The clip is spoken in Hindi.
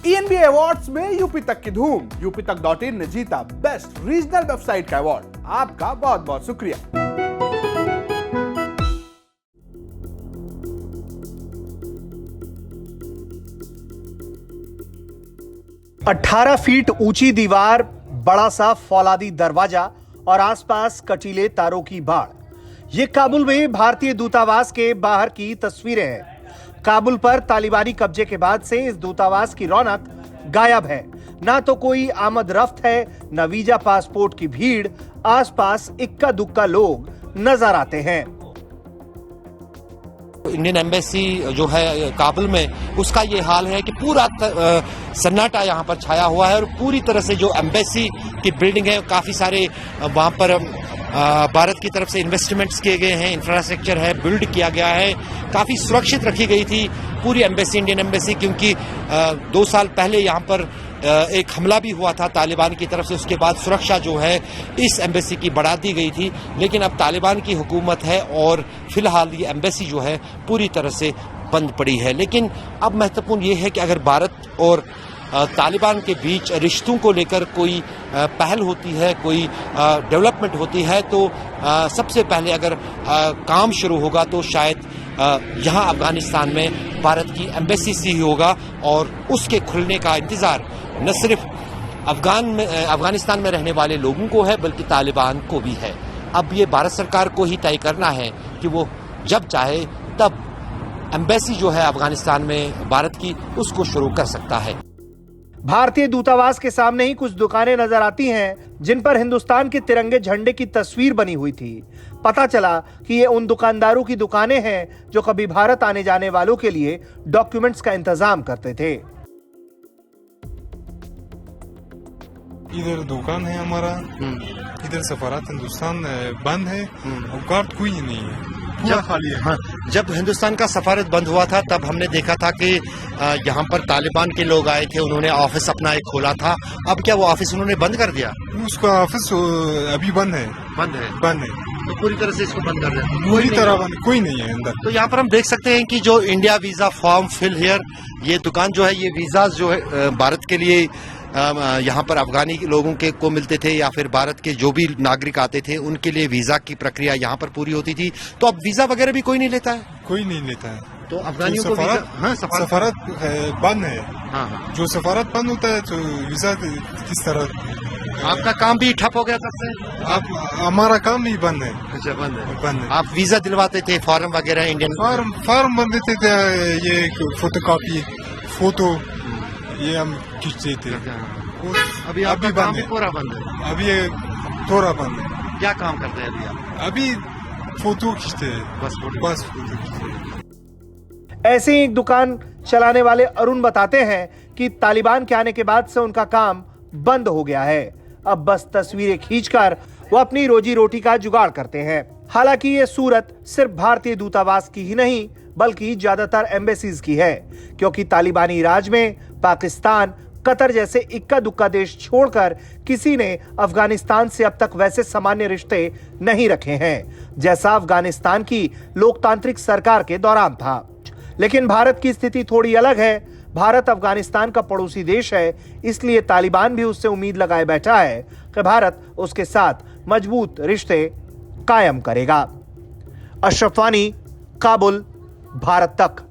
ENB अवार्ड्स में यूपी तक की धूम। UPTak.in ने जीता बेस्ट रीजनल वेबसाइट का अवार्ड। आपका बहुत बहुत शुक्रिया। 18 फीट ऊंची दीवार, बड़ा सा फौलादी दरवाजा और आसपास कटीले तारों की बाड़। ये काबुल में भारतीय दूतावास के बाहर की तस्वीरें हैं। काबुल पर तालिबानी कब्जे के बाद से इस दूतावास की रौनक गायब है। ना तो कोई आमद रफ्त है, न वीजा पासपोर्ट की भीड़। आसपास इक्का दुक्का लोग नजर आते हैं। इंडियन एम्बेसी जो है काबुल में, उसका ये हाल है कि पूरा सन्नाटा यहाँ पर छाया हुआ है और पूरी तरह से जो एम्बेसी की बिल्डिंग है, काफी सारे वहाँ पर भारत की तरफ से इन्वेस्टमेंट्स किए गए हैं, इंफ्रास्ट्रक्चर है, बिल्ड किया गया है, काफी सुरक्षित रखी गई थी पूरी एम्बेसी, इंडियन एम्बेसी, क्योंकि 2 साल पहले यहाँ पर एक हमला भी हुआ था तालिबान की तरफ से। उसके बाद सुरक्षा जो है इस एम्बेसी की बढ़ा दी गई थी, लेकिन अब तालिबान की हुकूमत है और फिलहाल ये एम्बेसी जो है पूरी तरह से बंद पड़ी है। लेकिन अब महत्वपूर्ण ये है कि अगर भारत और तालिबान के बीच रिश्तों को लेकर कोई पहल होती है, कोई डेवलपमेंट होती है, तो सबसे पहले अगर काम शुरू होगा तो शायद यहाँ अफगानिस्तान में भारत की एम्बेसी से ही होगा और उसके खुलने का इंतजार न सिर्फ अफगानिस्तान में रहने वाले लोगों को है बल्कि तालिबान को भी है। अब ये भारत सरकार को ही तय करना है कि वो जब चाहे तब एम्बेसी जो है अफगानिस्तान में भारत की, उसको शुरू कर सकता है। भारतीय दूतावास के सामने ही कुछ दुकानें नजर आती हैं जिन पर हिंदुस्तान के तिरंगे झंडे की तस्वीर बनी हुई थी। पता चला कि ये उन दुकानदारों की दुकानें हैं जो कभी भारत आने जाने वालों के लिए डॉक्यूमेंट्स का इंतजाम करते थे। इधर दुकान है हमारा, इधर सफारत हिंदुस्तान बंद है और गार्ड कोई नहीं है, पूरा खाली है। हाँ, जब हिंदुस्तान का सफारत बंद हुआ था तब हमने देखा था कि यहाँ पर तालिबान के लोग आए थे, उन्होंने ऑफिस अपना एक खोला था। अब क्या वो ऑफिस उन्होंने बंद कर दिया? उसका ऑफिस अभी बंद है। बंद है? बंद है, तो पूरी तरह से इसको बंद कर दिया, पूरी तरह बंद, कोई नहीं है अंदर। तो यहाँ पर हम देख सकते हैं कि जो India visa form fill here, ये दुकान जो है, ये वीजा जो है भारत के लिए यहाँ पर अफगानी लोगों के को मिलते थे या फिर भारत के जो भी नागरिक आते थे उनके लिए वीजा की प्रक्रिया यहाँ पर पूरी होती थी। तो अब वीजा वगैरह भी कोई नहीं लेता है? कोई नहीं लेता है। तो अफगानियों को वीजा, हाँ, सफारत बंद है। हाँ, जो सफारत बंद होता है तो वीजा किस तरह? आपका काम भी ठप हो गया तब से? आप हमारा काम भी बंद है। अच्छा, बंद है। बंद है। आप वीजा दिलवाते थे, फॉर्म वगैरह इंडियन फॉर्म बंद देते थे, ये फोटोकॉपी, फोटो ये हम खींचते थे। अभी आपका काम भी पूरा बंद है? अभी थोड़ा बंद है। क्या काम करते हैं अभी आप? अभी फोटो खींचते हैं, बस फोटो खींचते हैं। ऐसे ही एक दुकान चलाने वाले अरुण बताते हैं कि तालिबान के आने के बाद से उनका काम बंद हो गया है। अब बस तस्वीरें खींचकर वो अपनी रोजी रोटी का जुगाड़ करते हैं। हालांकि ये सूरत सिर्फ भारतीय दूतावास की ही नहीं बल्कि ज्यादातर एम्बेसीज की है, क्योंकि तालिबानी राज में पाकिस्तान, कतर जैसे इक्का दुक्का देश छोड़कर किसी ने अफगानिस्तान से अब तक वैसे सामान्य रिश्ते नहीं रखे हैं जैसा अफगानिस्तान की लोकतांत्रिक सरकार के दौरान था। लेकिन भारत की स्थिति थोड़ी अलग है। भारत अफगानिस्तान का पड़ोसी देश है, इसलिए तालिबान भी उससे उम्मीद लगाए बैठा है कि भारत उसके साथ मजबूत रिश्ते कायम करेगा। अशरफ वानी, काबुल, भारत तक।